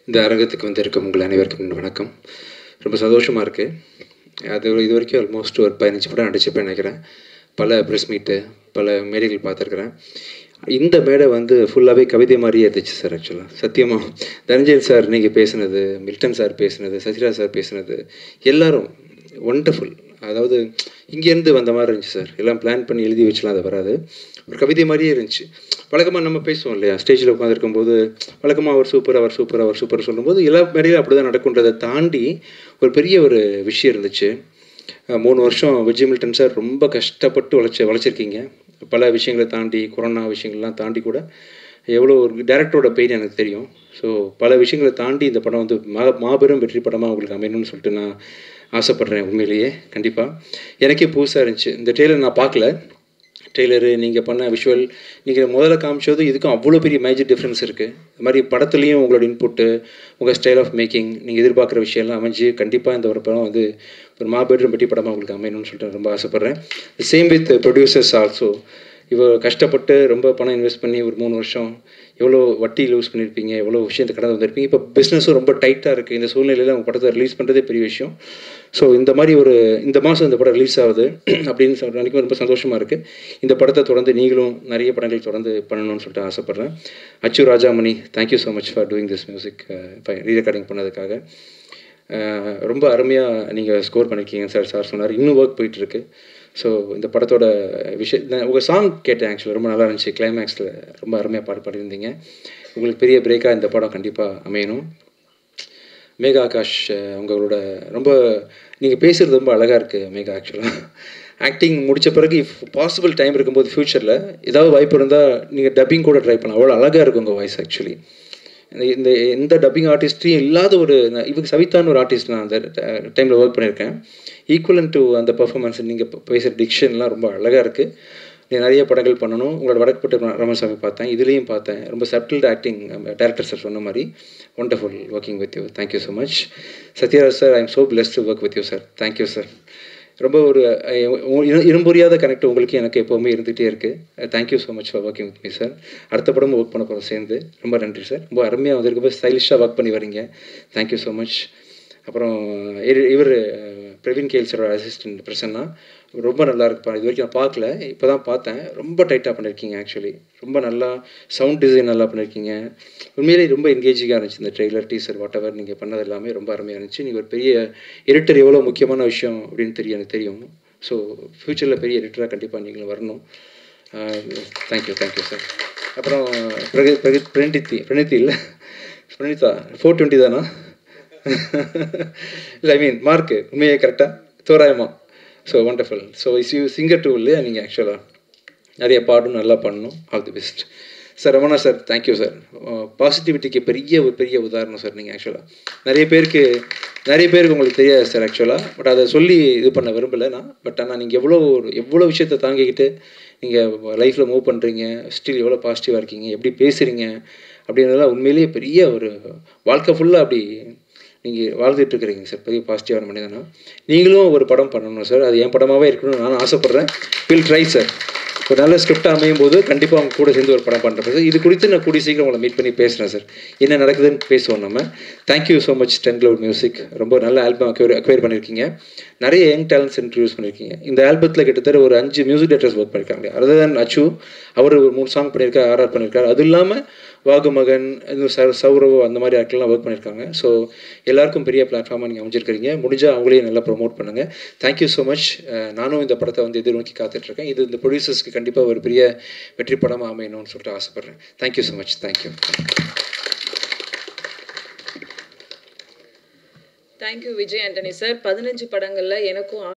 இந்த அரங்கத்துக்கு வந்திருக்கும் உங்கள் அனைவருக்கும் வணக்கம். ரொம்ப சந்தோஷமாக இருக்குது. அது இது வரைக்கும் ஆல்மோஸ்ட் ஒரு 15 படம் நடிச்சுப்பேன் நினைக்கிறேன். பல ப்ரெஸ் மீட்டு, பல மேடைகள் பார்த்துருக்குறேன். இந்த மேடை வந்து ஃபுல்லாகவே கவிதை மாதிரியே இருந்துச்சு சார். ஆக்சுவலாக சத்தியமாக தனஞ்சயன் சார் நீங்கள் பேசுனது, மில்டன் சார் பேசுனது, சசிராஜ் சார் பேசுனது எல்லோரும் ஒண்டர்ஃபுல். அதாவது இங்கேருந்து வந்த மாதிரி இருந்துச்சு சார். எல்லாம் பிளான் பண்ணி எழுதி வச்சுலாம் அது வராது. ஒரு கவிதை மாதிரியே இருந்துச்சு. வழக்கமாக நம்ம பேசுவோம் இல்லையா, ஸ்டேஜில் உட்காந்துருக்கும்போது வழக்கமாக அவர் சூப்பர், அவர் சூப்பர், அவர் சூப்பர் சொல்லும்போது எல்லா மேடையிலும் அப்படி தான் நடக்குன்றதை தாண்டி ஒரு பெரிய ஒரு விஷயம் இருந்துச்சு. 3 வருஷம் விஜய் மில்டன் சார் ரொம்ப கஷ்டப்பட்டு வளைச்சிருக்கீங்க. பல விஷயங்களை தாண்டி, கொரோனா விஷயங்கள்லாம் தாண்டி கூட எவ்வளோ ஒரு டேரக்டரோட பெயின் எனக்கு தெரியும். ஸோ பல விஷயங்களை தாண்டி இந்த படம் வந்து மாபெரும் வெற்றி படமாக உங்களுக்கு அமையணும்னு சொல்லிட்டு நான் ஆசைப்பட்றேன். உண்மையிலேயே கண்டிப்பாக எனக்கே புதுசாக இருந்துச்சு. இந்த ட்ரெய்லர் நான் பார்க்கல. ட்ரெய்லரு நீங்கள் பண்ண விஷுவல், நீங்கள் முதல்ல காமிச்சது இதுக்கும் அவ்வளோ பெரிய மேஜர் டிஃப்ரென்ஸ் இருக்குது. இது மாதிரி படத்துலேயும் உங்களோட இன்புட்டு, உங்கள் ஸ்டைல் ஆஃப் மேக்கிங், நீங்கள் எதிர்பார்க்குற விஷயம்லாம் அமைஞ்சு கண்டிப்பாக இந்த ஒரு படம் வந்து ஒரு மாபெரும் வெற்றி படமாக உங்களுக்கு அமையணும்னு சொல்லிட்டு ரொம்ப ஆசைப்பட்றேன். Same with producers also. கஷ்டப்பட்டு ரொம்ப பணம் இன்வெஸ்ட் பண்ணி ஒரு 3 வருஷம் எவ்வளோ வட்டி லூஸ் பண்ணியிருப்பீங்க, எவ்வளோ விஷயத்தை கடந்து வந்திருப்பீங்க. இப்போ பிஸ்னஸும் ரொம்ப டைட்டாக இருக்குது. இந்த சூழ்நிலையில் உங்கள் படத்தை ரிலீஸ் பண்ணுறதே பெரிய விஷயம். ஸோ இந்த மாதிரி இந்த மாதம் இந்த படம் ரிலீஸ் ஆகுது அப்படின்னு சொல்லிட்டு ரொம்ப சந்தோஷமாக இருக்குது. இந்த படத்தை தொடர்ந்து நீங்களும் நிறைய படங்கள் தொடர்ந்து பண்ணணும்னு சொல்லிட்டு ஆசைப்பட்றேன். Achu Rajamani, thank you so much for doing this music, rerecording பண்ணதுக்காக. ரொம்ப அருமையாக நீங்கள் ஸ்கோர் பண்ணியிருக்கீங்க சார் சொன்னார். இன்னும் ஒர்க் போயிட்டுருக்கு. ஸோ இந்த படத்தோட நான் உங்கள் சாங் கேட்டேன். ஆக்சுவலாக ரொம்ப நல்லா இருந்துச்சு. கிளைமேக்ஸில் ரொம்ப அருமையாக பாடியிருந்தீங்க. உங்களுக்கு பெரிய பிரேக்காக இந்த படம் கண்டிப்பாக அமையணும். மேகா ஆகாஷ், உங்களோட ரொம்ப நீங்கள் பேசுகிறது ரொம்ப அழகாக இருக்குது மேகா. ஆக்சுவலாக ஆக்டிங் முடித்த பிறகு இஃப் பாசிபிள் டைம் இருக்கும்போது ஃப்யூச்சரில் ஏதாவது வாய்ப்பு இருந்தால் நீங்கள் டப்பிங் கூட ட்ரை பண்ணலாம். அவ்வளோ அழகாக இருக்கும் உங்கள் வாய்ஸ். ஆக்சுவலி இந்த எந்த டப்பிங் ஆர்டிஸ்ட்டையும் இல்லாத இவங்க சவிதான்னு ஒரு ஆர்டிஸ்ட் நான் அந்த டைமில் ஒர்க் பண்ணியிருக்கேன். ஈக்குவலன் டு அந்த பர்ஃபார்மன்ஸ். நீங்கள் பேசுகிற டிக்ஷன்லாம் ரொம்ப அழகாக இருக்குது. நீங்கள் நிறைய படங்கள் பண்ணணும். உங்களோட வடக்குப்பட்டு ராமசாமி பார்த்தேன், இதுலேயும் பார்த்தேன். ரொம்ப சட்டில்டு ஆக்டிங். டேரக்டர் சார் சொன்ன மாதிரி wonderful working with you. Thank you so much. Sathyaraj sir, I am so blessed to work with you sir. Thank you sir. ரொம்ப ஒரு இரும்புரியாத கனெக்ட் உங்களுக்கு எனக்கு எப்போவுமே இருந்துகிட்டே இருக்குது. Thank you so much for working with me sir. அடுத்த படமும் ஒர்க் பண்ண போகிறோம் சேர்ந்து. ரொம்ப நன்றி சார். ரொம்ப அருமையாக வந்திருக்க, ஸ்டைலிஷாக ஒர்க் பண்ணி வரீங்க. Thank you so much. அப்புறம் இவர் பிரவீன் கேல்ஸரோட அசிஸ்டன்ட் பிரசன்னா, ரொம்ப நல்லா இருக்குப்பா. இது வரைக்கும் நான் பார்க்கல, இப்போ தான் பார்த்தேன். ரொம்ப டைட்டாக பண்ணியிருக்கீங்க. ஆக்சுவலி ரொம்ப நல்லா சவுண்ட் டிசைன் நல்லா பண்ணியிருக்கீங்க. உண்மையிலேயே ரொம்ப என்கேஜிங்காக இருந்துச்சு. இந்த ட்ரெய்லர், டீசர், வாட் எவர் நீங்கள் பண்ணது எல்லாமே ரொம்ப அருமையாக இருந்துச்சு. நீங்கள் ஒரு பெரிய எடிட்டர், எவ்வளோ முக்கியமான விஷயம் அப்படின்னு எனக்கு தெரியும். ஸோ ஃப்யூச்சரில் பெரிய எடிட்டராக கண்டிப்பாக நீங்களும் வரணும். Thank you sir. அப்புறம் பிரணிதா 420 தானா? இல்லை, ஐ மீன் மார்க்கு உண்மையே கரெக்டாக தோராயமாக. So wonderful. So singer too இல்லையா நீங்கள்? ஆக்சுவலாக நிறைய பாடணும், நல்லா பண்ணணும். All the best sir. Ramana sir, thank you sir. பாசிட்டிவிட்டிக்கு பெரிய உதாரணம் சார் நீங்கள். ஆக்சுவலாக நிறைய பேருக்கு உங்களுக்கு தெரியாது சார் ஆக்சுவலாக. பட் அதை சொல்லி இது பண்ண விரும்பலை நான். பட் ஆனால் நீங்கள் எவ்வளோ விஷயத்தை தாங்கிக்கிட்டு நீங்கள் லைஃப்பில் மூவ் பண்ணுறீங்க, ஸ்டில் எவ்வளோ பாசிட்டிவாக இருக்கீங்க, எப்படி பேசுகிறீங்க அப்படின்றதெல்லாம் உண்மையிலேயே பெரிய ஒரு வாழ்க்கை ஃபுல்லாக அப்படி நீங்கள் வாழ்ந்துட்டுருக்கிறீங்க சார். பெரிய பாசிட்டிவான மனிதனா. நீங்களும் ஒரு படம் பண்ணணும் சார். அது என் படமாகவே இருக்கணும்னு நானும் ஆசைப்பட்றேன். Will try sir. ஒரு நல்ல ஸ்கிரிப்டாக அமையும் போது கண்டிப்பாக அவங்க கூட சேர்ந்து ஒரு படம் பண்ணுறேன் சார். இது குறித்து நான் கூடிய சீக்கிரம் உங்களை மீட் பண்ணி பேசுகிறேன் சார். என்ன நடக்குதுன்னு பேசுவோம் நம்ம. Thank you so much 10 Cloud music. ரொம்ப நல்ல ஆல்பம் அக்வயர் பண்ணியிருக்கீங்க. நிறைய யங் டேலண்ட்ஸ் இன்ட்ரடியூஸ் பண்ணியிருக்கீங்க. இந்த ஆல்பத்தில் கிட்டத்தட்ட ஒரு 5 மியூசிக் டைரக்டர்ஸ் ஒர்க் பண்ணியிருக்காங்க. அதர் தென் அச்சு, அவர் ஒரு 3 சாங் பண்ணியிருக்காரு, RR பண்ணியிருக்காரு. அது இல்லாமல் வாகுமகன், சௌரவ், அந்த மாதிரி ஆட்கள்லாம் ஒர்க் பண்ணியிருக்காங்க. ஸோ எல்லாருக்கும் பெரிய பிளாட்ஃபார்மாக நீங்கள் அமைஞ்சிருக்கிறீங்க. முடிஞ்சால் அவங்களையும் நல்லா ப்ரொமோட் பண்ணுங்கள். Thank you so much. நானும் இந்த படத்தை வந்து எதிர்நோக்கி காத்துட்ருக்கேன். இது இந்த ப்ரொடியூசர்ஸ்க்கு கண்டிப்பாக ஒரு பெரிய வெற்றி படமாக அமையணும்னு சொல்லிட்டு ஆசைப்பட்றேன். Thank you so much. Thank you Vijay Antony sir. 15 படங்களில் எனக்கும்